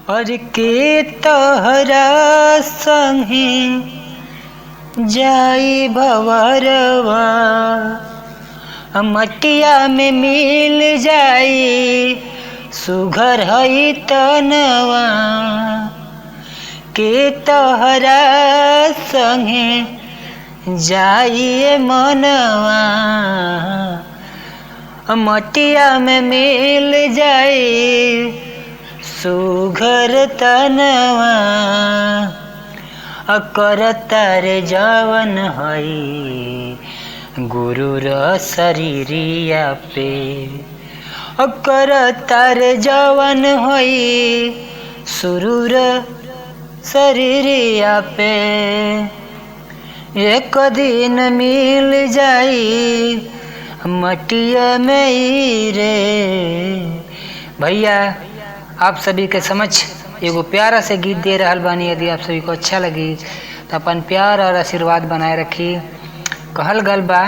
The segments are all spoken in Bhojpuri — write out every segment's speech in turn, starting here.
और के तोहरा संगे जाई भवरवा, मटिया में मिल जाई सुघर हई तनवा। के तोहरा संगे जाई मनवा, मटिया में मिल जाई सुघर तनवा। करतार जवन हई गुरुर शरीरिया पे, करतार जवन हई सुरूर शरीरिया पे। एक दिन मिल जाई मटिया में ही रे। भैया आप सभी के समझ एगो प्यारा से गीत दे रहल बानी। यदि आप सभी को अच्छा लगी तो अपन प्यार और आशीर्वाद बनाए रखी। कहल गल बा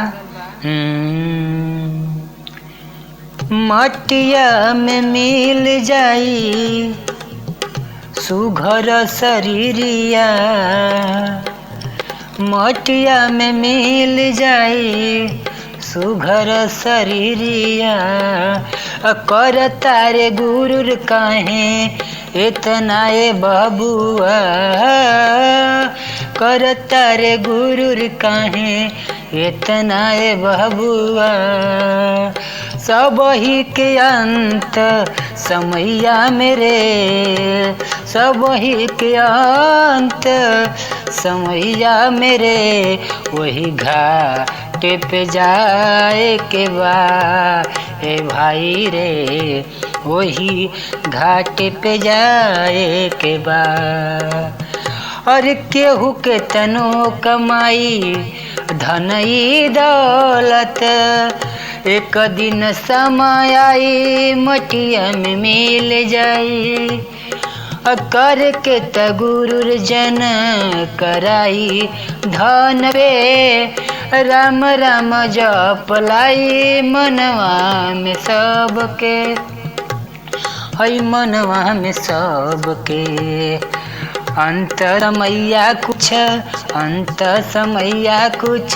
मटिया में मिल जाई सुघर शरीरिया, मटिया में मिल जाई सुघर शरीरिया। करता रे गुरुर काहे इतना ए बबुआ, करता रे गुरुर काहे इतना ए बबुआ। सब ही के अंत समैया मेरे, सब ही के अंत समैया मेरे। वही घाटे पे जाए के बा ए भाई रे, वही घाटे पे जाए के बा। और केहू के तनो कमाई धनई दौलत, एक दिन समय आई मटिया में मिल जाई। कर के त गुरुर जन कराई धन पे, राम राम जप लाई मनवा में सबके, हई मनवा में सबके। अंत समैया कुछ, अंत समैया कुछ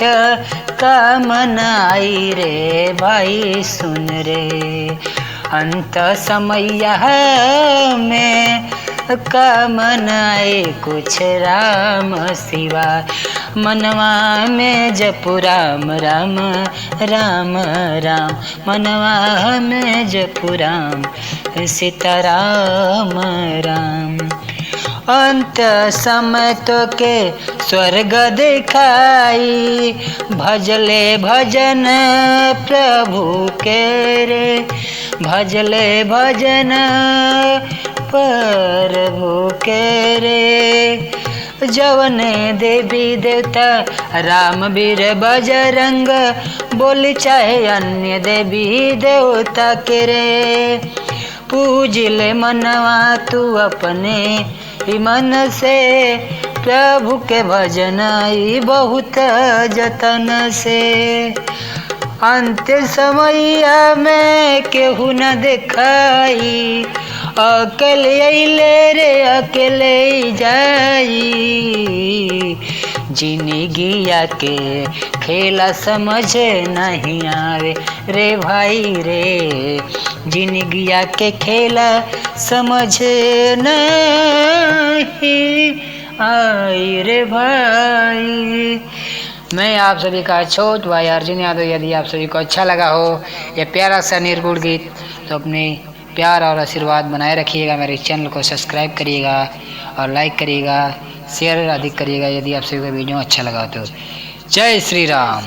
कामन आई रे भाई सुन रे। अंत समैया में कामन आए कुछ राम सिवा, मनवा में जपु राम राम राम राम, मनवा में जपु राम सीताराम राम। अंत समय तो के स्वर्ग दिखाई, भजले भजन प्रभु के रे, भजले भजन प्रभु के रे। जवने देवी देवता राम वीर बजरंग, बोली चाहे अन्य देवी देवता के रे। पूज ले मनवा तू अपने ही मन से, प्रभु के भजन आई बहुत जतन से। अंत समैया में केहू न दिखाई, अकेले अइले रे अकेले जाई। जिंदगिया के खेला समझ नहीं आवे रे भाई रे, जिंदगिया के खेला समझ नहीं आई रे भाई। मैं आप सभी का छोट भाई अर्जुन यादव। यदि आप सभी को अच्छा लगा हो यह प्यारा सा निर्गुण गीत तो अपने प्यार और आशीर्वाद बनाए रखिएगा। मेरे चैनल को सब्सक्राइब करिएगा और लाइक करिएगा, शेयर अधिक करिएगा यदि आप सभी को वीडियो अच्छा लगा तो। जय श्री राम।